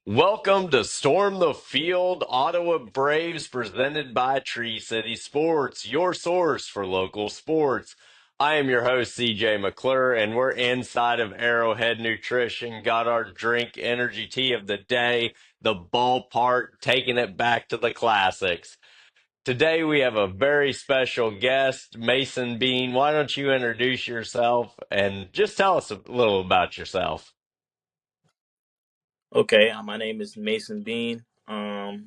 Welcome to Storm the Field, Ottawa Braves, presented by Tree City Sports, your source for local sports. I am your host, CJ McClure, and we're inside of Arrowhead Nutrition. Got our drink energy tea of the day, the ballpark, taking it back to the classics. Today we have a very special guest, Mason Bean. Why don't you introduce yourself and just tell us a little about yourself? Okay, my name is Mason Bean. I'm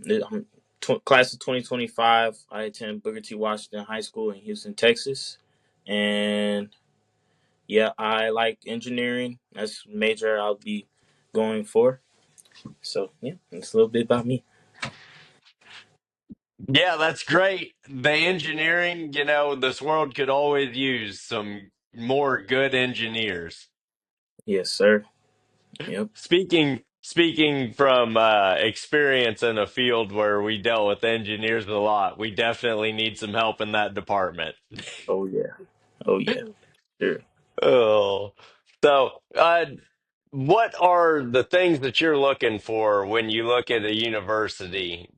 class of 2025. I attend Booker T. Washington High School in Houston, Texas. And yeah, I like engineering. That's the major I'll be going for. So yeah, that's a little bit about me. Yeah, that's great. The engineering, this world could always use some more good engineers. Yes, sir. Yep. Speaking from experience in a field where we dealt with engineers a lot, we definitely need some help in that department. Oh yeah. Oh yeah. Sure. Oh, so what are the things that you're looking for when you look at a university?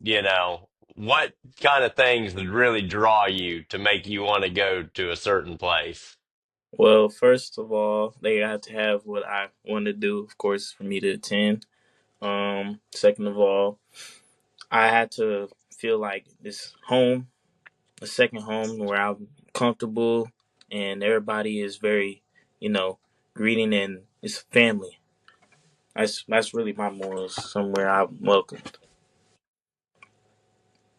What kind of things would really draw you to make you want to go to a certain place? Well, first of all, they have to have what I want to do, of course, for me to attend. Second of all, I had to feel like this home, a second home where I'm comfortable and everybody is very, you know, greeting and it's family. That's really my morals. Somewhere I'm welcomed.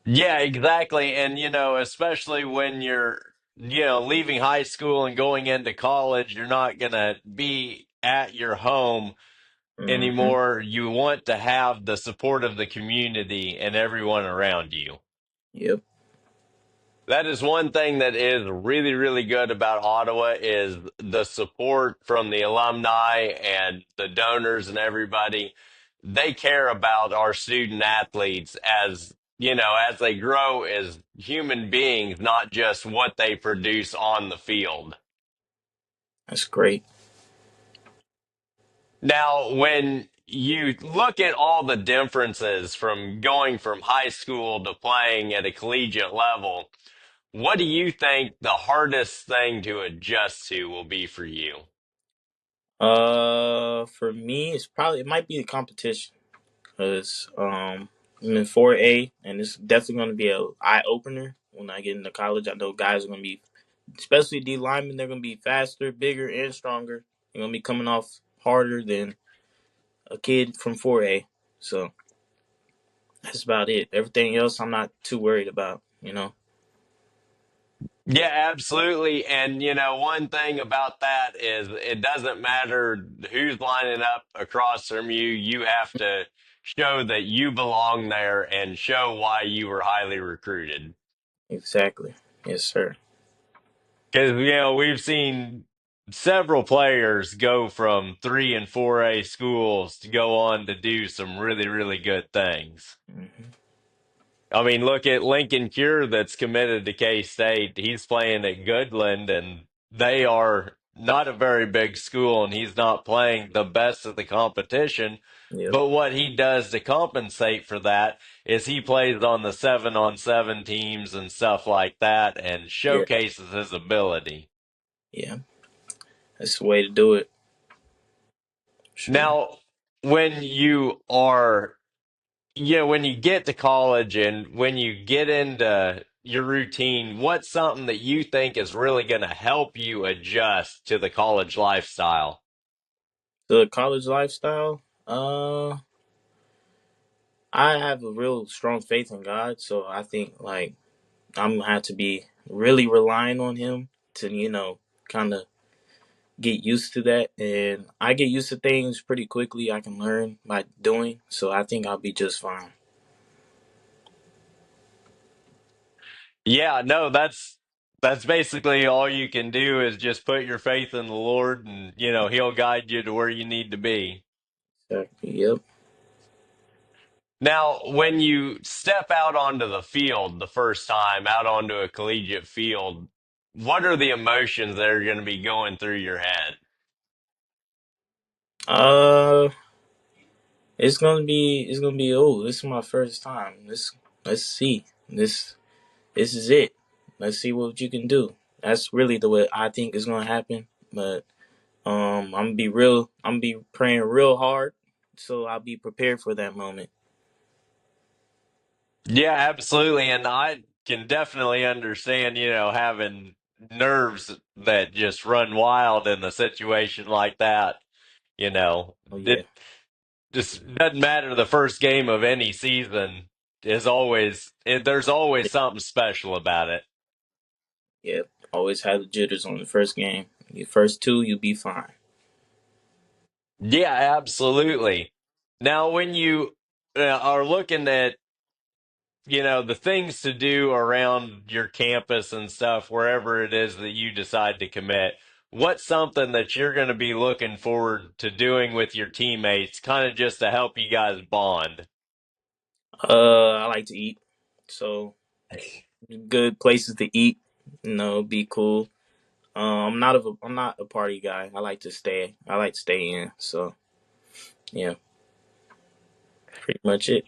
Yeah, exactly. And, especially when you're, leaving high school and going into college, you're not going to be at your home Hmm. anymore. You want to have the support of the community and everyone around you. Yep. That is one thing that is really, really good about Ottawa is the support from the alumni and the donors and everybody. They care about our student athletes as they grow as human beings, not just what they produce on the field. That's great. Now, when you look at all the differences from going from high school to playing at a collegiate level, what do you think the hardest thing to adjust to will be for you? For me, it might be the competition because I'm in 4A and it's definitely going to be a eye opener when I get into college. I know guys are going to be, especially D linemen, they're going to be faster, bigger, and stronger. They're going to be coming off harder than a kid from 4A. So that's about it. Everything else, I'm not too worried about. Yeah, absolutely. And, one thing about that is it doesn't matter who's lining up across from you. You have to show that you belong there and show why you were highly recruited. Exactly. Yes, sir. Because, we've seen several players go from 3 and 4A schools to go on to do some really, really good things. Hmm. I mean, look at Lincoln Cure that's committed to K State. He's playing at Goodland, and they are not a very big school, and he's not playing the best of the competition. Yep. But what he does to compensate for that is he plays on the 7-on-7 teams and stuff like that and Yeah. showcases his ability. Yeah. That's the way to do it. Sure. Now, when you are when you get to college and when you get into your routine, what's something that you think is really going to help you adjust to the college lifestyle? The college lifestyle. I have a real strong faith in God, so I think like I'm gonna have to be really relying on Him to kind of get used to that, and I get used to things pretty quickly. I can learn by doing, so I think I'll be just fine. Yeah, no, that's basically all you can do is just put your faith in the Lord and he'll guide you to where you need to be. Yep. Now, when you step out onto the field the first time, out onto a collegiate field, what are the emotions that are going to be going through your head? Uh, it's gonna be. Oh, this is my first time. Let's see. This is it. Let's see what you can do. That's really the way I think is gonna happen. But I'm gonna be real. I'm gonna be praying real hard, so I'll be prepared for that moment. Yeah, absolutely. And I can definitely understand, having nerves that just run wild in a situation like that. Oh yeah, It just doesn't matter. The first game of any season there's always something special about it. yep. Always had the jitters on the first game. Your first two, you'll be fine. Yeah, absolutely. Now, when you are looking at the things to do around your campus and stuff, wherever it is that you decide to commit, what's something that you're going to be looking forward to doing with your teammates, kind of just to help you guys bond? I like to eat, so good places to eat. Be cool. I'm not a party guy. I like to stay. I like to stay in. So yeah, pretty much it.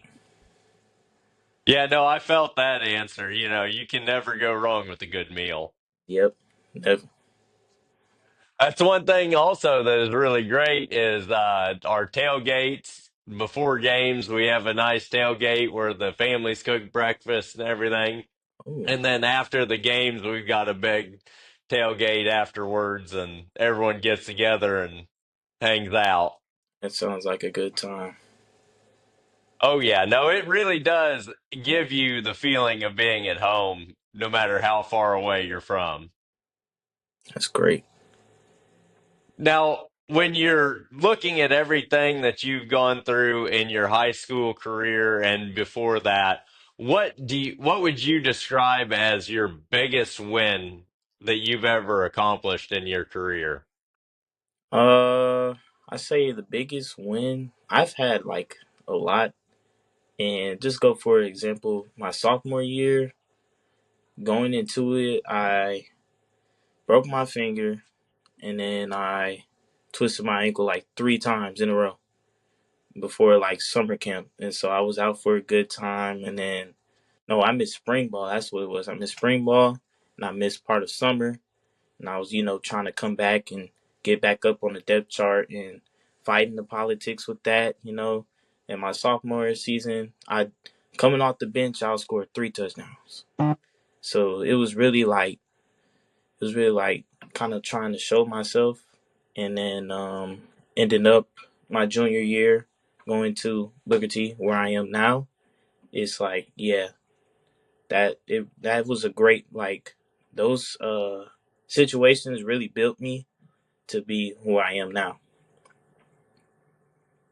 Yeah, no, I felt that answer. You can never go wrong with a good meal. Yep. Never. That's one thing also that is really great is our tailgates before games. We have a nice tailgate where the families cook breakfast and everything. Oh, And then after the games, we've got a big tailgate afterwards, and everyone gets together and hangs out. that sounds like a good time. Oh, yeah. No, it really does give you the feeling of being at home, no matter how far away you're from. That's great. Now, when you're looking at everything that you've gone through in your high school career and before that, what would you describe as your biggest win that you've ever accomplished in your career? Uh, I say the biggest win I've had like a lot, and just go for example, my sophomore year, going into it, I broke my finger and then I twisted my ankle like 3 times in a row before like summer camp, and so I was out for a good time, and then no, I missed spring ball. That's what it was. I missed spring ball, and I missed part of summer, and I was trying to come back and get back up on the depth chart and fighting the politics with that. In my sophomore season, I coming off the bench, I scored 3 touchdowns. So it was really like kind of trying to show myself, and then ending up my junior year going to Liberty where I am now. It's like yeah, that was a great like those situations really built me to be who I am now.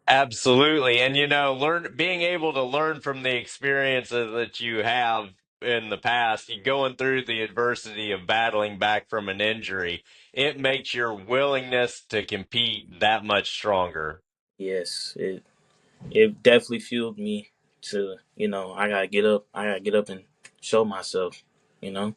Absolutely. And learn being able to learn from the experiences that you have in the past, you going through the adversity of battling back from an injury, it makes your willingness to compete that much stronger. Yes, it definitely fueled me to I gotta get up and show myself. You know.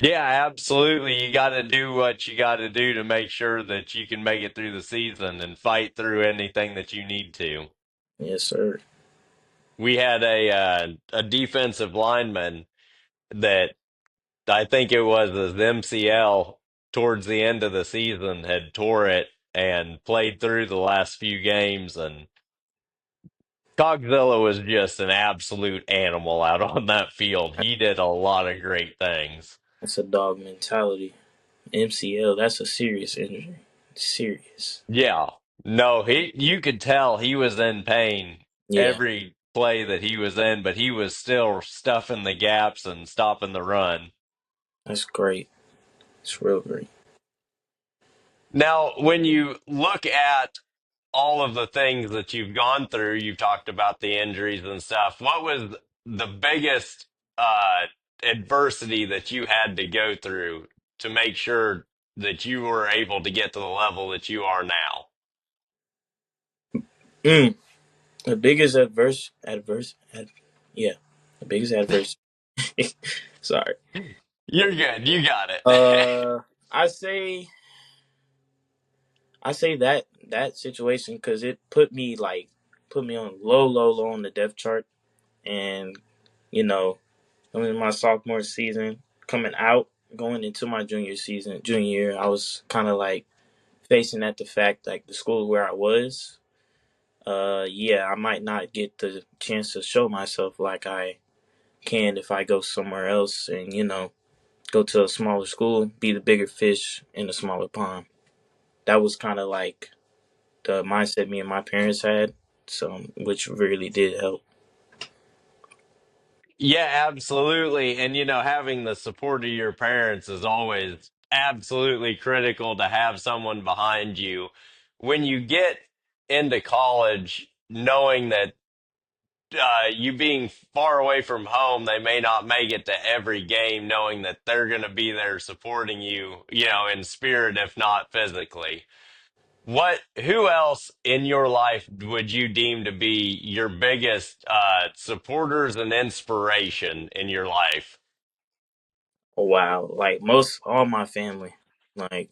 Yeah, absolutely. You got to do what you got to do to make sure that you can make it through the season and fight through anything that you need to. Yes, sir. We had a defensive lineman that I think it was his MCL towards the end of the season had tore it and played through the last few games, and Cogzilla was just an absolute animal out on that field. He did a lot of great things. That's a dog mentality. MCL, that's a serious injury. Serious. Yeah. No, you could tell he was in pain Yeah, every play that he was in, but he was still stuffing the gaps and stopping the run. that's great. It's real great. Now, when you look at all of the things that you've gone through, you've talked about the injuries and stuff. What was the biggest adversity that you had to go through to make sure that you were able to get to the level that you are now? Mm, the biggest yeah, the biggest adverse. Sorry. You're good. You got it. Uh, I say I say that situation because it put me on low on the depth chart, and you know, I'm in my sophomore season, coming out, going into my junior year, I was kind of like facing at the fact like the school where I was, yeah, I might not get the chance to show myself like I can if I go somewhere else and go to a smaller school, be the bigger fish in a smaller pond. That was kind of like the mindset me and my parents had, so which really did help. Yeah, absolutely. And, having the support of your parents is always absolutely critical to have someone behind you. When you get into college, knowing that you being far away from home, they may not make it to every game, knowing that they're going to be there supporting you, in spirit, if not physically. Who else in your life would you deem to be your biggest supporters and inspiration in your life? Oh, wow, like most all my family, like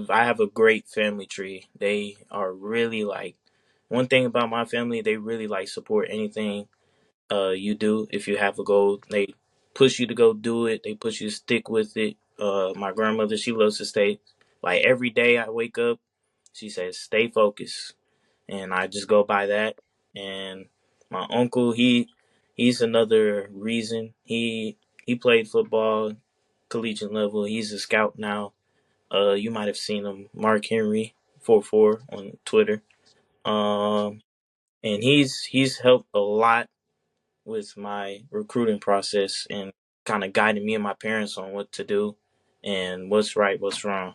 I have a great family tree. They are really like one thing about my family. They really like support anything you do. If you have a goal, they push you to go do it. They push you to stick with it. My grandmother, she loves to stay like every day I wake up. She says, "Stay focused," and I just go by that. And my uncle, he's another reason. He played football collegiate level. He's a scout now. You might have seen him, Mark Henry 44 on Twitter. Um, and he's helped a lot with my recruiting process and kind of guiding me and my parents on what to do and what's right, what's wrong.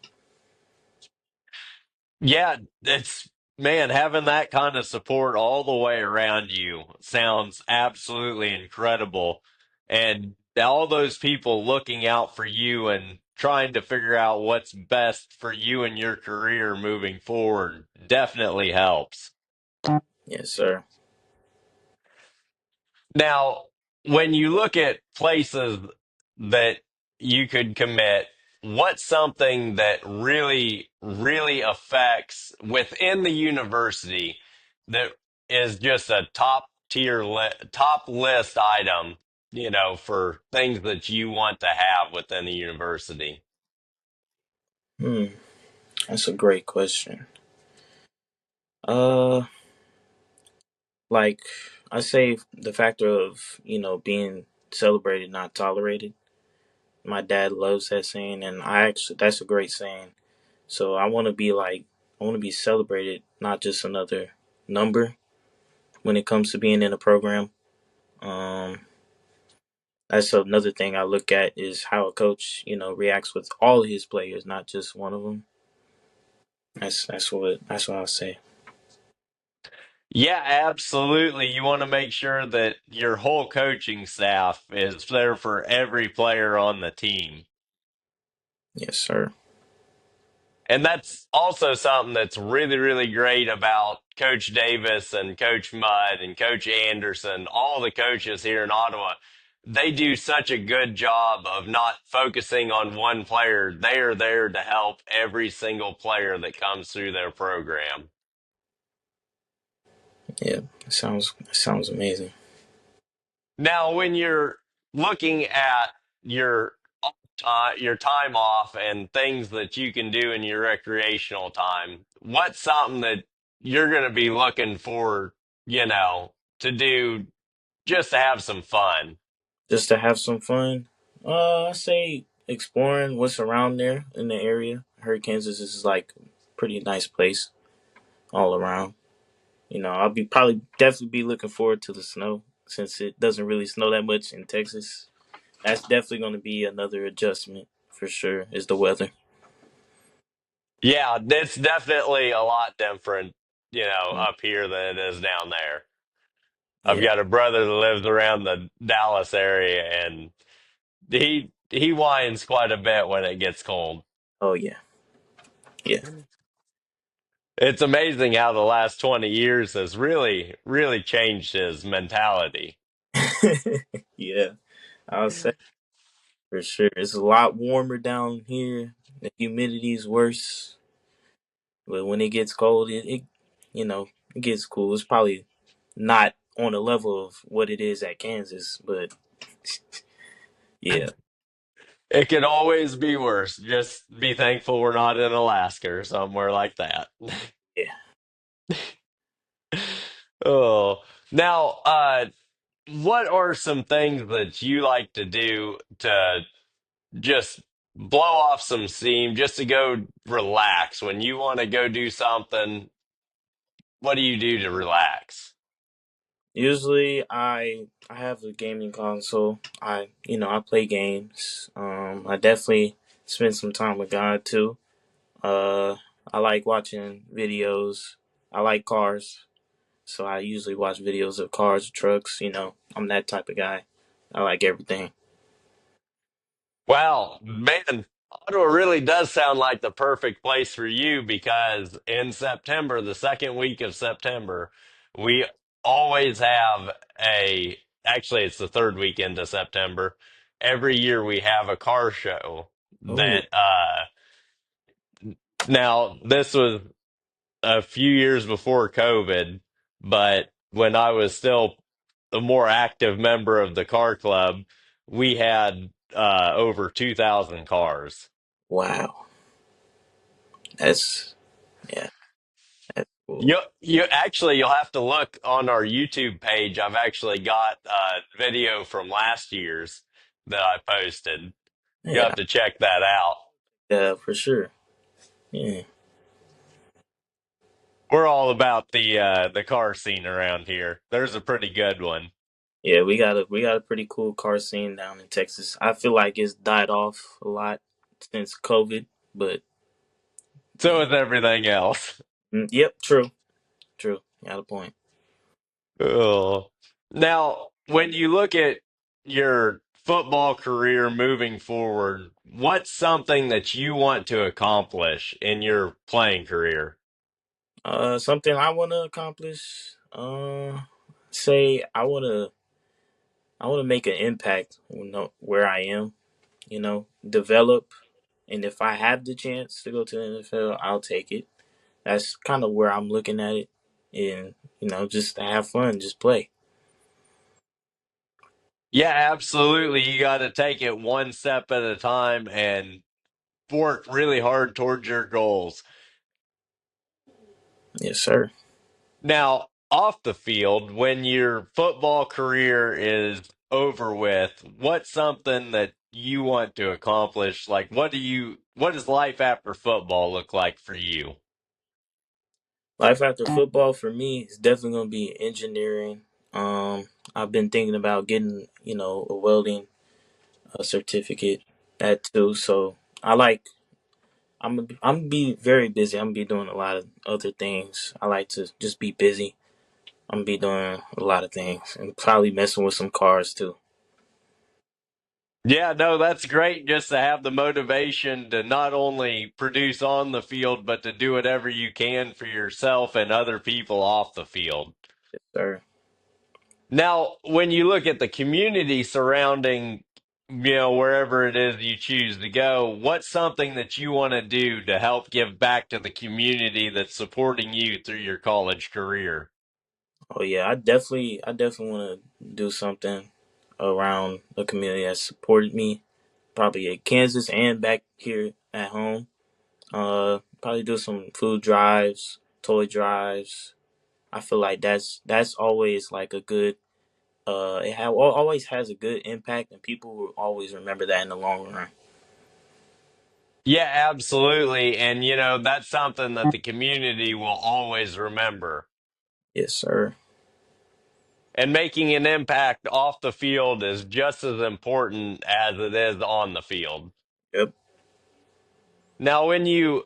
Yeah, it's man, having that kind of support all the way around you sounds absolutely incredible. And all those people looking out for you and trying to figure out what's best for you and your career moving forward definitely helps. Yes, sir. Now, when you look at places that you could commit, what's something that really, really affects within the university that is just a top list item, for things that you want to have within the university? Hmm, that's a great question. Uh, like I say, the factor of being celebrated, not tolerated. My dad loves that saying, and I actually that's a great saying. So I want to be celebrated, not just another number when it comes to being in a program. Um, that's another thing I look at is how a coach, reacts with all of his players, not just one of them. That's what I'll say. Yeah, absolutely. You want to make sure that your whole coaching staff is there for every player on the team. Yes, sir. And that's also something that's really, really great about Coach Davis and Coach Mudd and Coach Anderson, all the coaches here in Ottawa. They do such a good job of not focusing on one player. They are there to help every single player that comes through their program. Yeah, sounds amazing. Now, when you're looking at your your time off and things that you can do in your recreational time, what's something that you're going to be looking for, to do just to have some fun? Just to have some fun. I say exploring what's around there in the area. I heard Kansas is like a pretty nice place all around. I'll be probably definitely be looking forward to the snow since it doesn't really snow that much in Texas. That's definitely going to be another adjustment for sure. Is the weather? Yeah, it's definitely a lot different, Mm, up here than it is down there. I've yeah. got a brother that lives around the Dallas area, and he whines quite a bit when it gets cold. Oh yeah. Yeah. It's amazing how the last 20 years has really, really changed his mentality. Yeah. I'll say for sure. It's a lot warmer down here. The humidity's worse. But when it gets cold, it you know it gets cool. It's probably not on the level of what it is at Kansas, but yeah, It could always be worse. Just be thankful we're not in Alaska or somewhere like that. yeah. Oh, now, what are some things that you like to do to just blow off some steam, just to go relax? When you want to go do something, what do you do to relax? Usually, I have a gaming console. I play games. I definitely spend some time with God too. Uh, I like watching videos. I like cars, so I usually watch videos of cars, trucks. I'm that type of guy. I like everything. Wow, man, Ottawa really does sound like the perfect place for you because in September, the second week of September, we always have actually, it's the third weekend of September. Every year we have a car show Oh, now this was a few years before COVID, but when I was still a more active member of the car club, we had over 2,000 cars. wow. That's yeah. That's cool. You'll have to look on our YouTube page. I've actually got a video from last year's that I posted. You'll have Yeah. to check that out. Yeah, for sure. Yeah. We're all about the car scene around here. There's a pretty good one. Yeah, we got a pretty cool car scene down in Texas. I feel like it's died off a lot since COVID, but So yeah. is everything else. Yep, true. True. Got a point. Oh. Now, when you look at your football career moving forward, what's something that you want to accomplish in your playing career? Something I want to accomplish. Say I want to make an impact. Where I am. Develop, and if I have the chance to go to the NFL, I'll take it. That's kind of where I'm looking at it, and just to have fun, just play. Yeah, absolutely. You got to take it one step at a time and work really hard towards your goals. Yes, sir. Now, off the field, when your football career is over with, what's something that you want to accomplish? Like, what does life after football look like for you? Life after football for me is definitely going to be engineering. I've been thinking about getting, a welding certificate, that too. So I like. I'm gonna be very busy. I'm gonna be doing a lot of other things. I like to just be busy. I'm gonna be doing a lot of things and probably messing with some cars too. Yeah, no, that's great just to have the motivation to not only produce on the field, but to do whatever you can for yourself and other people off the field. Yes, sir. Now, when you look at the community surrounding, wherever it is you choose to go, what's something that you want to do to help give back to the community that's supporting you through your college career? Oh yeah, I definitely want to do something around the community that supported me, probably at Kansas and back here at home. Probably do some food drives, toy drives. I feel like that's always like a good. Always has a good impact, and people will always remember that in the long run. Yeah, absolutely. And, that's something that the community will always remember. Yes, sir. And making an impact off the field is just as important as it is on the field. Yep. Now, when you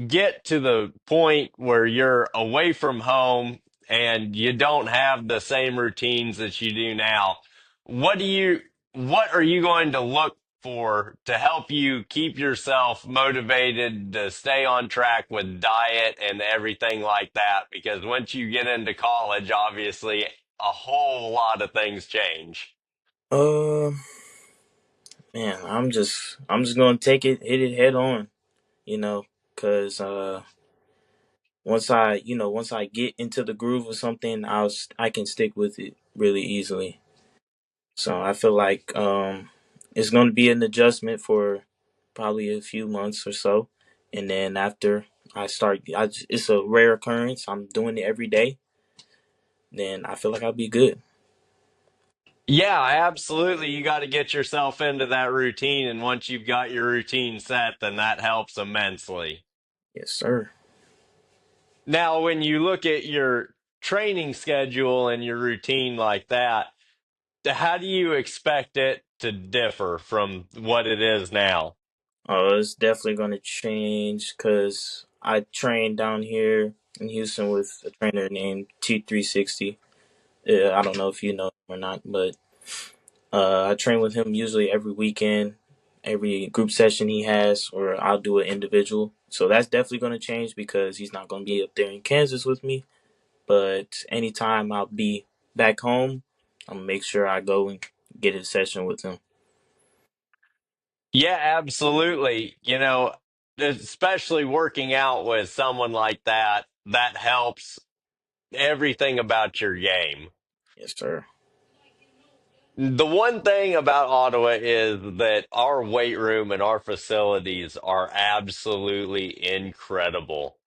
get to the point where you're away from home and you don't have the same routines that you do now, what are you going to look for to help you keep yourself motivated to stay on track with diet and everything like that? Because once you get into college, obviously a whole lot of things change. Um, Man, I'm just gonna take it, hit it head on, you know, cause once I get into the groove of something, I can stick with it really easily. So I feel like it's going to be an adjustment for probably a few months or so, and then after it's a rare occurrence. I'm doing it every day. Then I feel like I'll be good. Yeah, absolutely. You got to get yourself into that routine. And once you've got your routine set, then that helps immensely. Yes, sir. Now, when you look at your training schedule and your routine like that, how do you expect it to differ from what it is now? It's definitely going to change because I train down here in Houston with a trainer named T360. I don't know if you know him or not, but I train with him usually every weekend, every group session he has, or I'll do an individual. So that's definitely going to change because he's not going to be up there in Kansas with me. But anytime I'll be back home, I'm gonna make sure I go and get a session with him. Yeah, absolutely. Especially working out with someone like that, that helps everything about your game. Yes, sir. The one thing about Ottawa is that our weight room and our facilities are absolutely incredible.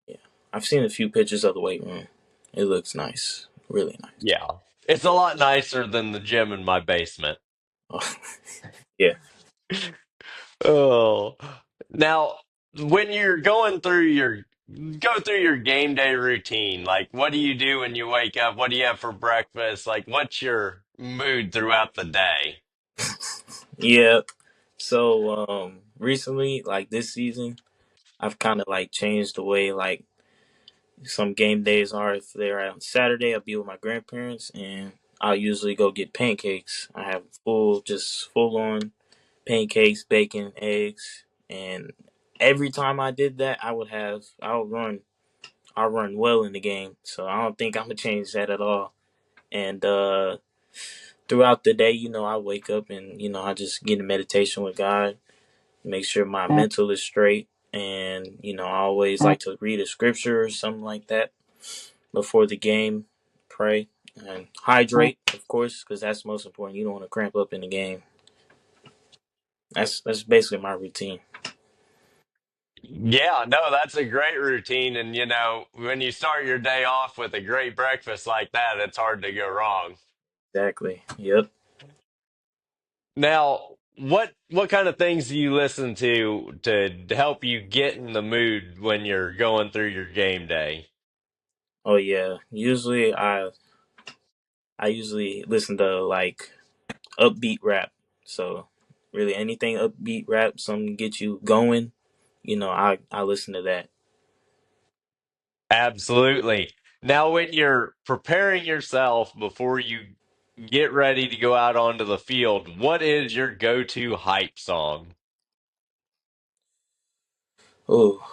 Yeah, I've seen a few pictures of the weight room. It looks nice, really nice. Yeah. It's a lot nicer than the gym in my basement. Oh, yeah. Oh. Now, when you're go through your game day routine, like what do you do when you wake up? What do you have for breakfast? Like what's your mood throughout the day? Yeah. So recently, like this season, I've kind of like changed the way like some game days are. If they're on Saturday, I'll be with my grandparents, and I'll usually go get pancakes. I have just full on pancakes, bacon, eggs, and every time I did that, I'll run well in the game. So I don't think I'm gonna change that at all. And throughout the day, I wake up and I just get in meditation with God, make sure my mental is straight, and I always like to read a scripture or something like that before the game, pray and hydrate, of course, because that's most important. You don't want to cramp up in the game. That's basically my routine. Yeah, no, that's a great routine. And, when you start your day off with a great breakfast like that, it's hard to go wrong. Exactly. Yep. Now, what kind of things do you listen to help you get in the mood when you're going through your game day? Oh yeah. I usually listen to like upbeat rap. So really anything upbeat rap, something get you going, I listen to that. Absolutely. Now, when you're preparing yourself before you get ready to go out onto the field, what is your go-to hype song? Oh,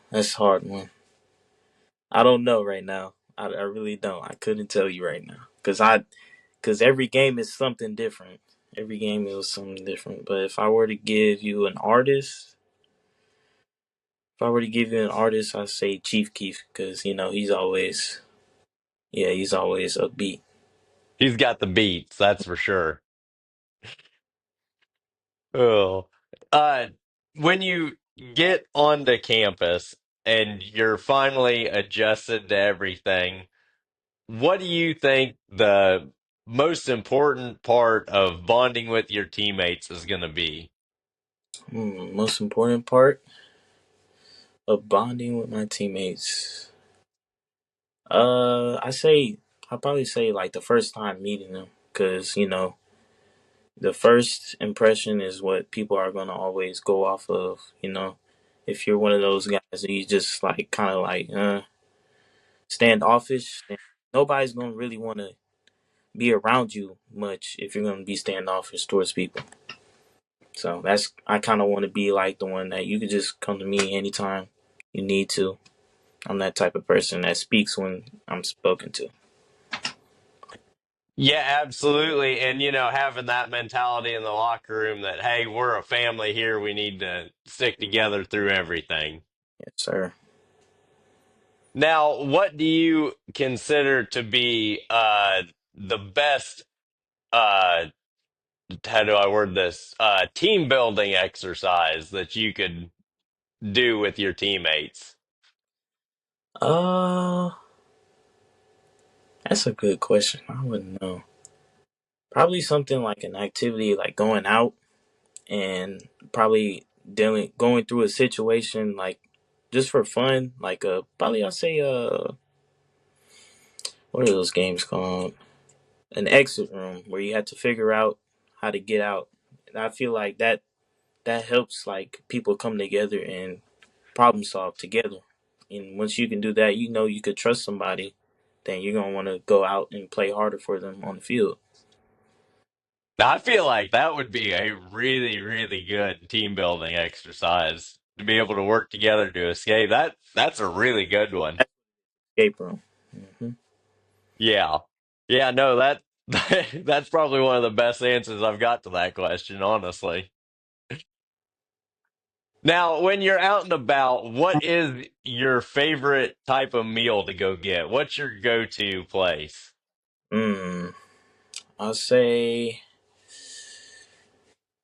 that's a hard one. I don't know right now. I really don't. I couldn't tell you right now because every game is something different. Every game is something different. But if I were to give you an artist, I'd say Chief Keef because he's always upbeat. He's got the beats, that's for sure. Oh, uh, when you get onto campus and you're finally adjusted to everything, what do you think the most important part of bonding with your teammates is going to be? Most important part of bonding with my teammates. I'd probably say like the first time meeting them, because the first impression is what people are gonna always go off of. If you're one of those guys that you just like kind of like standoffish, then nobody's gonna really want to be around you much if you're gonna be standoffish towards people. So I kind of want to be like the one that you could just come to me anytime you need to. I'm that type of person that speaks when I'm spoken to. Yeah, absolutely. And, having that mentality in the locker room that, hey, we're a family here. We need to stick together through everything. Yes, sir. Now, what do you consider to be the best uh how do I word this? Team building exercise that you could do with your teammates? Uh, that's a good question. I wouldn't know. Probably something like an activity like going out and probably going through a situation like just for fun. Like probably I'll say what are those games called? An exit room where you have to figure out how to get out. And I feel like that helps like people come together and problem solve together. And once you can do that, you know you could trust somebody, then you're gonna want to go out and play harder for them on the field. Now, I feel like that would be a really, really good team building exercise to be able to work together to escape. That's a really good one. Escape room. Hmm. Yeah. Yeah, no, that that's probably one of the best answers I've got to that question, honestly. Now, when you're out and about, what is your favorite type of meal to go get? What's your go-to place? Mm, I'll say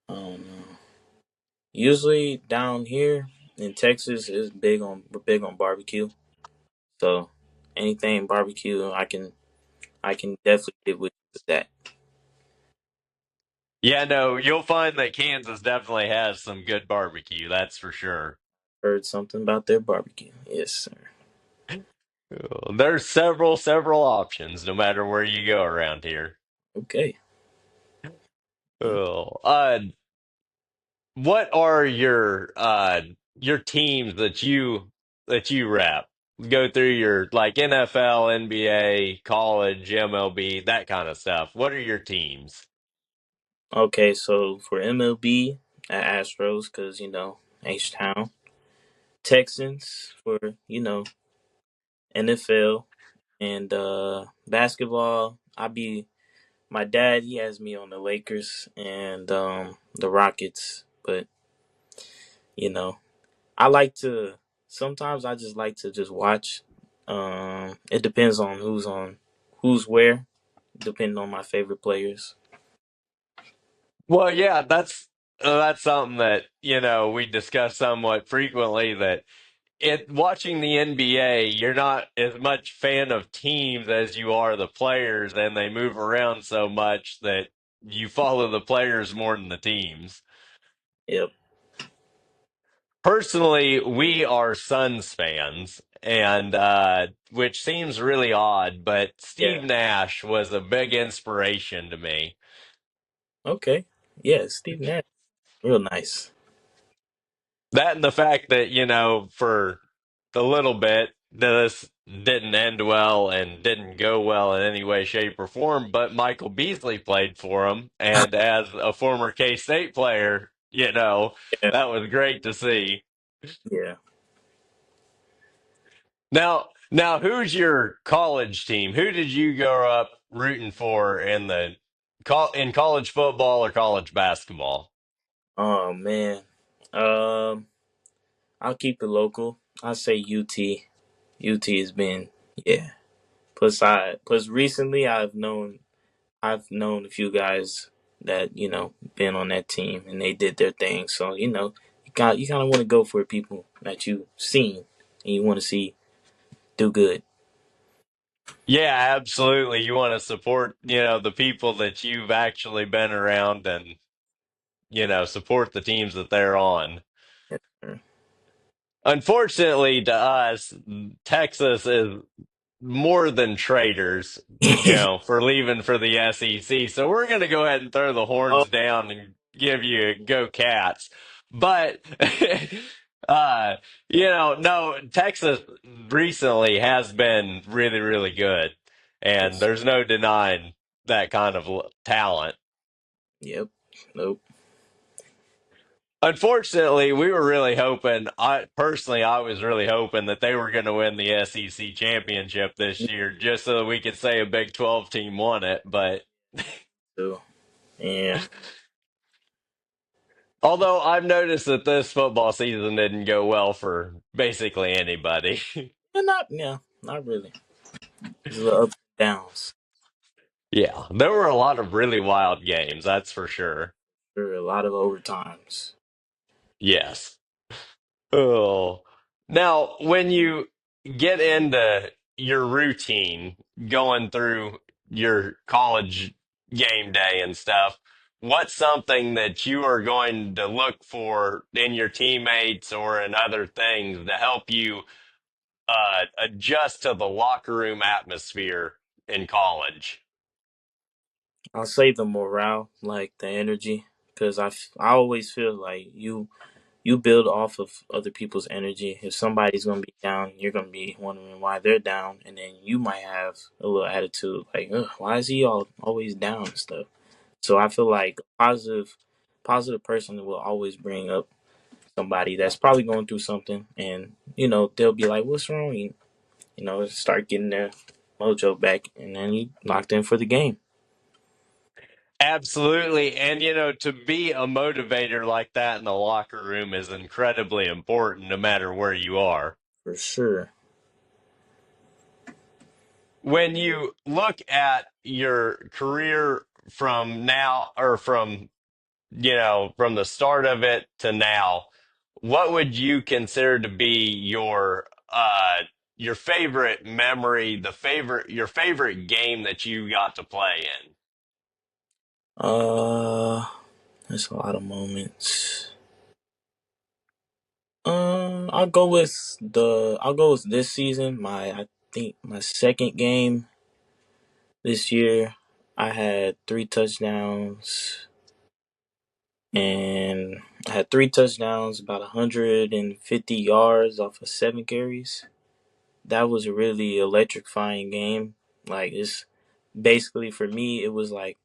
I don't know. Usually down here in Texas is we're big on barbecue. So anything barbecue, I can definitely get with that. Yeah, no, you'll find that Kansas definitely has some good barbecue, that's for sure. Heard something about their barbecue. Yes, sir. There's several options no matter where you go around here. Okay. Mm. Oh, what are your teams that you rep? Go through your like NFL, NBA, college, MLB, that kind of stuff. What are your teams? Okay, so for MLB at Astros, because H Town. Texans for NFL and basketball. My dad. He has me on the Lakers and the Rockets, but you know I like to. Sometimes I just like to just watch. It depends on who's where, depending on my favorite players. Well, yeah, that's something that, we discuss somewhat frequently that watching the NBA, you're not as much fan of teams as you are the players, and they move around so much that you follow the players more than the teams. Yep. Personally, we are Suns fans, and which seems really odd, but Steve Yeah. Nash was a big inspiration to me. Okay. Yeah. Steve Nash, real nice. That and the fact that, for the little bit, this didn't end well and didn't go well in any way, shape, or form, but Michael Beasley played for him. And as a former K State player, Yeah. that was great to see. Yeah. Now, who's your college team? Who did you grow up rooting for in college football or college basketball? Oh man. Um. I'll keep it local. I'll say UT. UT has been, yeah. Plus recently I've known a few guys that been on that team and they did their thing. So you kind of want to go for people that you've seen and you want to see do good. Yeah, absolutely. You want to support, the people that you've actually been around and, support the teams that they're on. Yes, sir. Unfortunately to us, Texas is more than traitors, for leaving for the SEC. So we're going to go ahead and throw the Oh horns down and give you go Cats. But, uh, no, Texas recently has been really, really good. And yes. there's no denying that kind of talent. Yep. Nope. Unfortunately, we were really hoping. I was really hoping that they were going to win the SEC championship this Me year, just so that we could say a Big 12 team won it. But too. Yeah. although I've noticed that this football season didn't go well for basically anybody. And not yeah, not really. It's a little ups and downs. Yeah, there were a lot of really wild games, that's for sure. There were a lot of overtimes. Yes. Oh. Now, when you get into your routine going through your college game day and stuff, what's something that you are going to look for in your teammates or in other things to help you adjust to the locker room atmosphere in college? I'll say the morale, like the energy, because I always feel like you build off of other people's energy. If somebody's gonna be down, you're gonna be wondering why they're down, and then you might have a little attitude like, ugh, why is he always down and stuff. So I feel like positive person will always bring up somebody that's probably going through something, and they'll be like, "What's wrong?" Start getting their mojo back, and then you locked in for the game Absolutely. And, to be a motivator like that in the locker room is incredibly important no matter where you are. for sure. When you look at your career from now or from the start of it to now, what would you consider to be your favorite memory, your favorite game that you got to play in? Uh, there's a lot of moments. I'll go with this season. I think my second game this year, I had 3 touchdowns, and I had 3 touchdowns, about 150 yards off of 7 carries. That was a really electrifying game. Like it's basically for me, it was like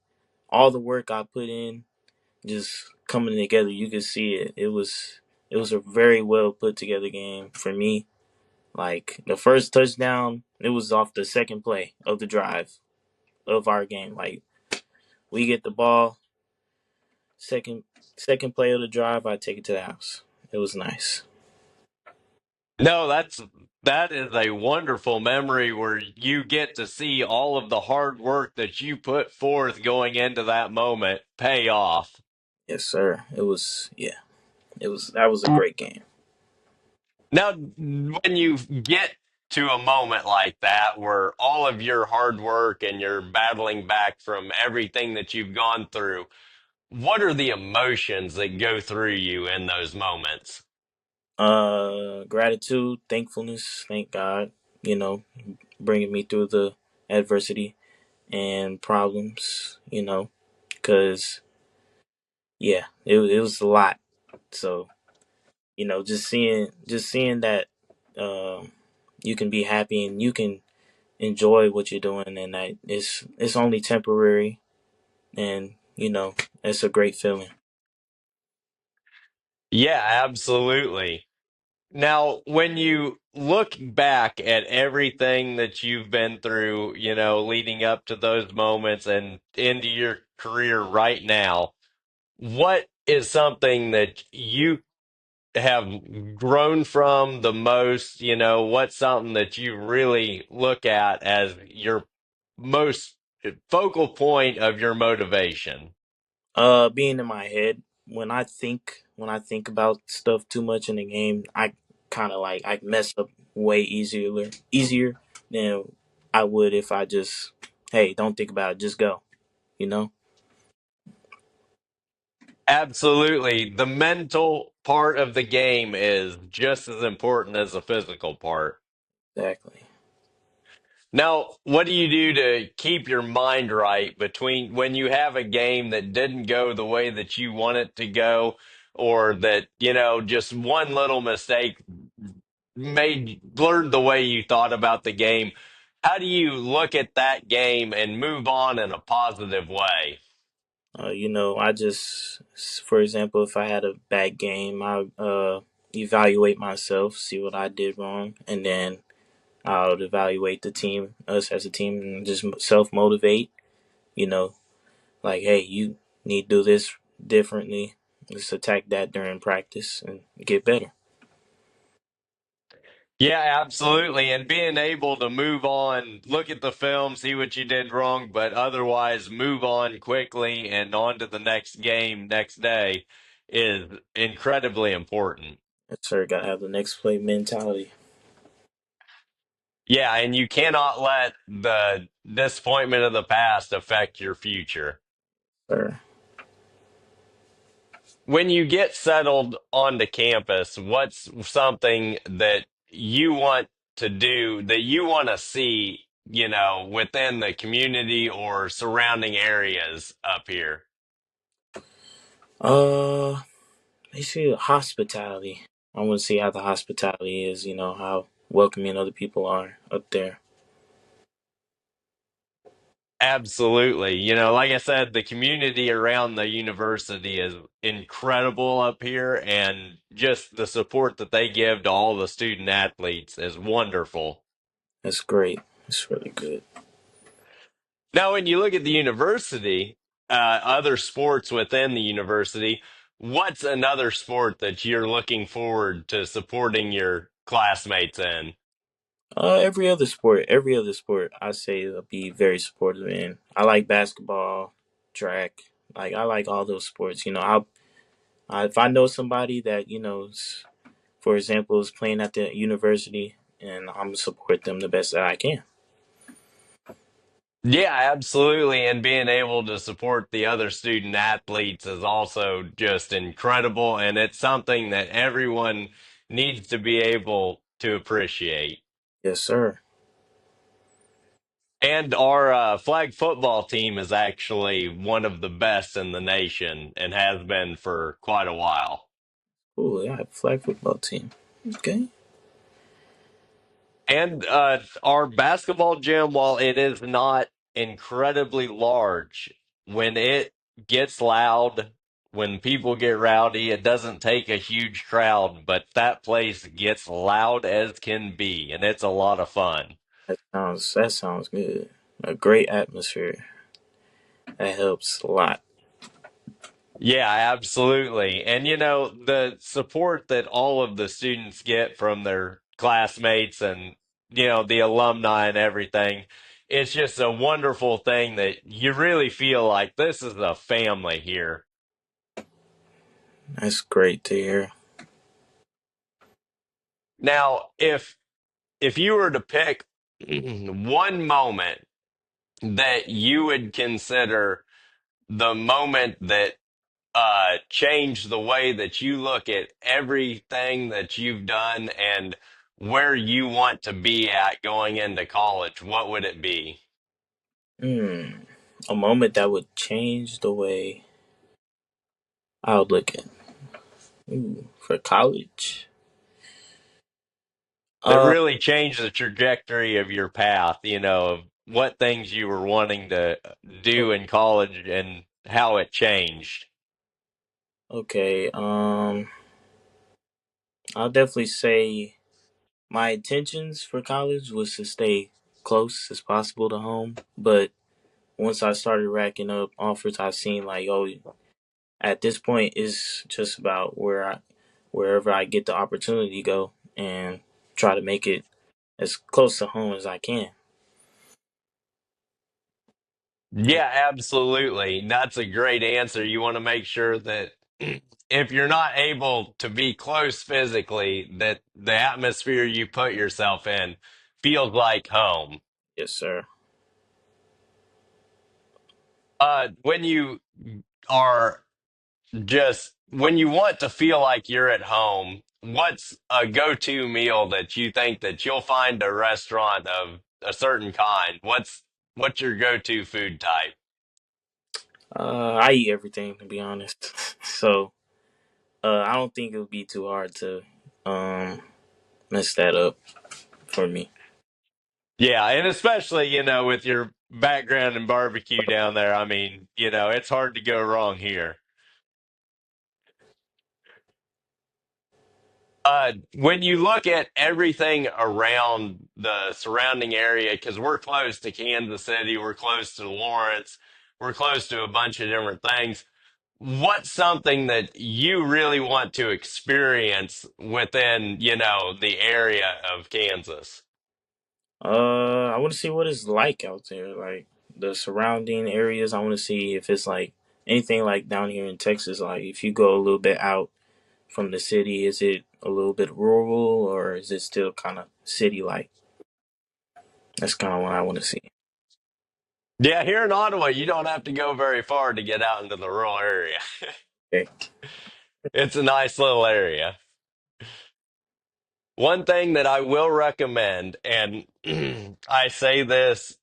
all the work I put in just coming together. You could see it. It was a very well put together game for me. Like the first touchdown, it was off the second play of the drive of our game. Like we get the ball, second second play of the drive, I take it to the house. It was nice. No, that is a wonderful memory where you get to see all of the hard work that you put forth going into that moment pay off. Yes, sir. It was yeah. It was that was a great game. Now, when you get to a moment like that where all of your hard work and you're battling back from everything that you've gone through, what are the emotions that go through you in those moments? Gratitude, thankfulness, thank God, you know, bringing me through the adversity and problems, because yeah, it was a lot. So, just seeing that um you can be happy and you can enjoy what you're doing, and that it's only temporary, and it's a great feeling. Yeah, absolutely. Now, when you look back at everything that you've been through, leading up to those moments and into your career right now, what is something that you have grown from the most? What's something that you really look at as your most focal point of your motivation? Being in my head when I think about stuff too much in the game, I kind of like I mess up way easier than I would if I just, hey, don't think about it, just go. You know Absolutely. The mental part of the game is just as important as the physical part. exactly. Now, what do you do to keep your mind right between when you have a game that didn't go the way that you want it to go, or that, just one little mistake blurred the way you thought about the game? How do you look at that game and move on in a positive way? I just, for example, if I had a bad game, I evaluate myself, see what I did wrong, and then I'll evaluate the team, us as a team, and just self motivate. You know, like, hey, you need to do this differently. Let's attack that during practice and get better. Yeah, absolutely. And being able to move on, look at the film, see what you did wrong, but otherwise move on quickly and on to the next game next day is incredibly important. Yes, sir. Gotta have the next play mentality. Yeah, and you cannot let the disappointment of the past affect your future. Sir. When you get settled onto campus, what's something that you want to do, that you want to see, within the community or surrounding areas up here? Uh, basically hospitality. I want to see how the hospitality is. How welcoming other people are up there. Absolutely. Like I said, the community around the university is incredible up here, and just the support that they give to all the student athletes is wonderful. That's great. It's really good. Now, when you look at the university, other sports within the university, what's another sport that you're looking forward to supporting your classmates in? Every other sport, I say I'll be very supportive in. I like basketball, track. Like I like all those sports. If I know somebody that for example, is playing at the university, and I'm gonna support them the best that I can. Yeah, absolutely. And being able to support the other student athletes is also just incredible. And it's something that everyone needs to be able to appreciate. Yes, sir. And our flag football team is actually one of the best in the nation and has been for quite a while. Cool. Yeah, I have a flag football team. Okay. And our basketball gym, while it is not incredibly large, when it gets loud, when people get rowdy, it doesn't take a huge crowd, but that place gets loud as can be, and it's a lot of fun. That sounds good. A great atmosphere. That helps a lot. Yeah, absolutely. And the support that all of the students get from their classmates and, the alumni and everything, it's just a wonderful thing that you really feel like this is a family here. That's great to hear. Now, if you were to pick one moment that you would consider the moment that change the way that you look at everything that you've done and where you want to be at going into college, what would it be? Hmm. A moment that would change the way I would look at. Ooh, for college. That Uh. really changed the trajectory of your path, of what things you were wanting to do in college and how it changed. Okay. I'll definitely say my intentions for college was to stay close as possible to home, but once I started racking up offers, I've seen like, oh, at this point, it's just about wherever I get the opportunity to go and try to make it as close to home as I can. Yeah, absolutely. That's a great answer. You want to make sure that if you're not able to be close physically, that the atmosphere you put yourself in feels like home. Yes, sir. When you are when you want to feel like you're at home, what's a go-to meal that you think that you'll find a restaurant of a certain kind? What's your go-to food type? I eat everything to be honest, so I don't think it would be too hard to um, mess that up for me. Yeah, and especially, with your background in barbecue down there, I mean, it's hard to go wrong here. When you look at everything around the surrounding area, because we're close to Kansas City, we're close to Lawrence, we're close to a bunch of different things. what's something that you really want to experience within, the area of Kansas? I want to see what it's like out there, like the surrounding areas. I want to see if it's like anything like down here in Texas. Like if you go a little bit out from the city, is it a little bit rural or is it still kind of city like? That's kind of what I want to see. Yeah, here in Ottawa, you don't have to go very far to get out into the rural area. Okay. It's a nice little area. One thing that I will recommend, and I say this,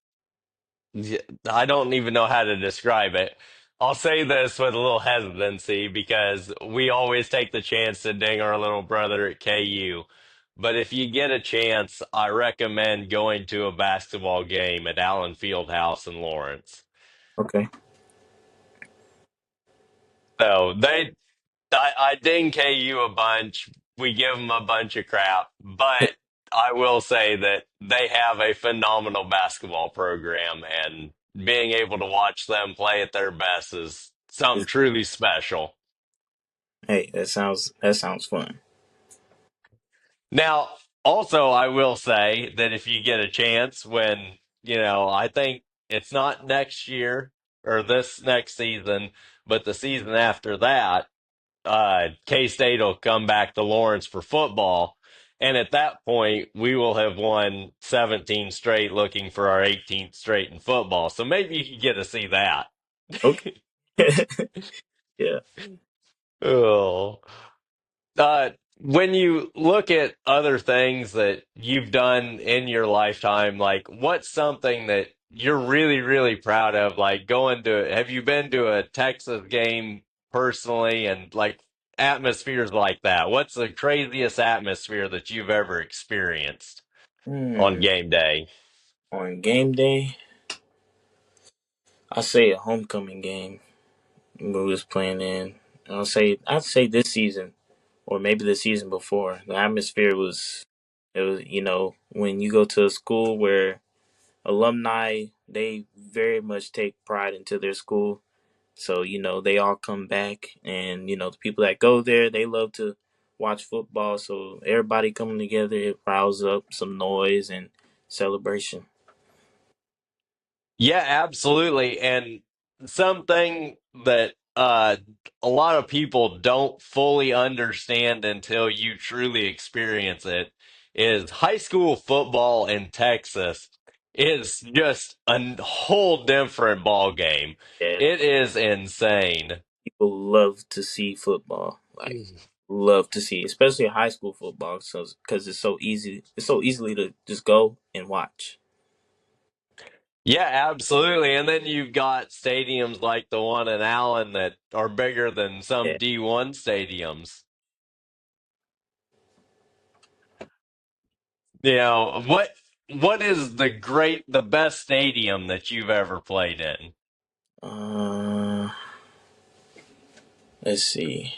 I don't even know how to describe it. I'll say this with a little hesitancy because we always take the chance to ding our little brother at KU. But if you get a chance, I recommend going to a basketball game at Allen Fieldhouse in Lawrence. Okay. So I ding KU a bunch. We give them a bunch of crap, but I will say that they have a phenomenal basketball program, and being able to watch them play at their best is something truly special. Hey, that sounds fun. Now, also, I will say that if you get a chance, I think it's not next year or this next season, but the season after that K State will come back to Lawrence for football. And at that point, we will have won 17 straight, looking for our 18th straight in football. So maybe you can get to see that. Okay. Yeah. Oh. When you look at other things that you've done in your lifetime, like what's something that you're really, really proud of? Like have you been to a Texas game personally and like atmospheres like that? What's the craziest atmosphere that you've ever experienced on Hmm. game day? On game day, I say a homecoming game we was playing in. I'd say this season or maybe the season before. The atmosphere was it was when you go to a school where alumni they very much take pride into their school. So, they all come back and the people that go there, they love to watch football. So everybody coming together, it riles up some noise and celebration. Yeah, absolutely. And something that a lot of people don't fully understand until you truly experience it is high school football in Texas is just a whole different ball game. Yeah, It is insane. people love to see football. Like love to see, especially high school football, so because it's so easy. It's so easily to just go and watch. Yeah, absolutely. And then you've got stadiums like the one in Allen that are bigger than some Yeah. D1 stadiums. What is the best stadium that you've ever played in? Uh, let's see.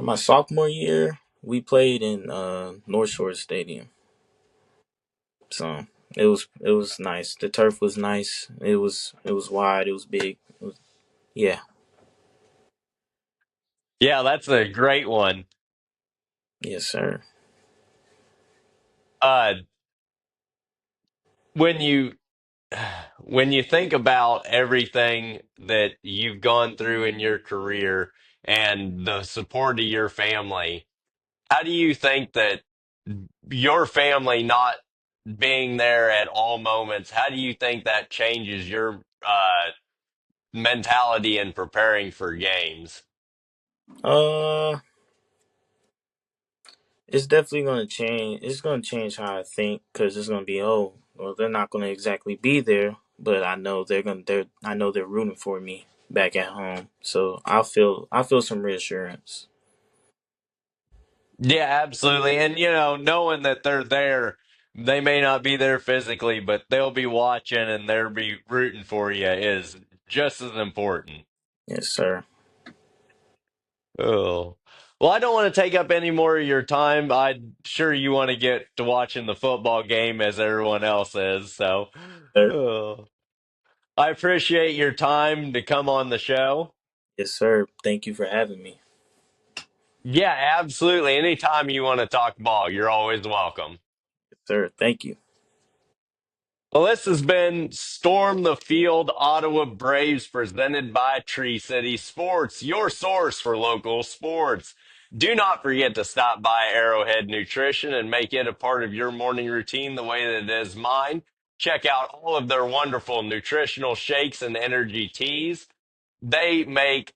My sophomore year, we played in North Shore Stadium. So it was nice. The turf was nice. It was wide. It was big. Yeah. Yeah, that's a great one. Yes, sir. Uh, when you when you think about everything that you've gone through in your career and the support of your family, how do you think that your family not being there at all moments, how do you think that changes your mentality in preparing for games? Uh, it's definitely gonna change. It's gonna change how I think because it's gonna be well they're not gonna exactly be there, but I know I know they're rooting for me back at home. So I feel some reassurance. Yeah, absolutely. And knowing that they're there, they may not be there physically, but they'll be watching and they'll be rooting for you is just as important. Yes, sir. Oh. Well, I don't want to take up any more of your time. I'm sure you want to get to watching the football game as everyone else is. So, Sir. oh. I appreciate your time to come on the show. Yes, sir. Thank you for having me. Yeah, absolutely. Anytime you want to talk ball, you're always welcome. Yes, sir. Thank you. Well, this has been Storm the Field Ottawa Braves presented by Tree City Sports, your source for local sports. Do not forget to stop by Arrowhead Nutrition and make it a part of your morning routine the way that it is mine. Check out all of their wonderful nutritional shakes and energy teas. They make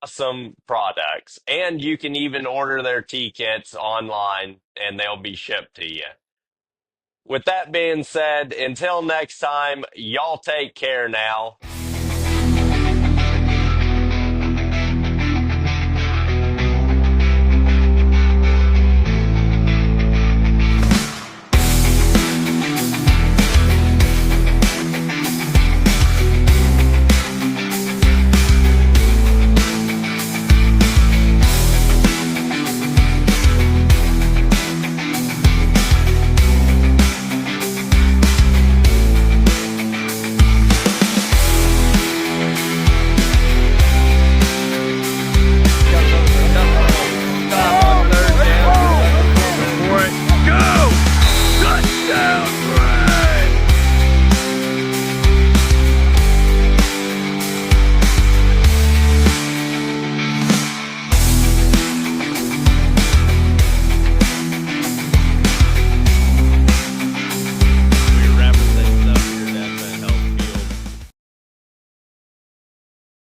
awesome products, and you can even order their tea kits online and they'll be shipped to you. With that being said, until next time, y'all take care now.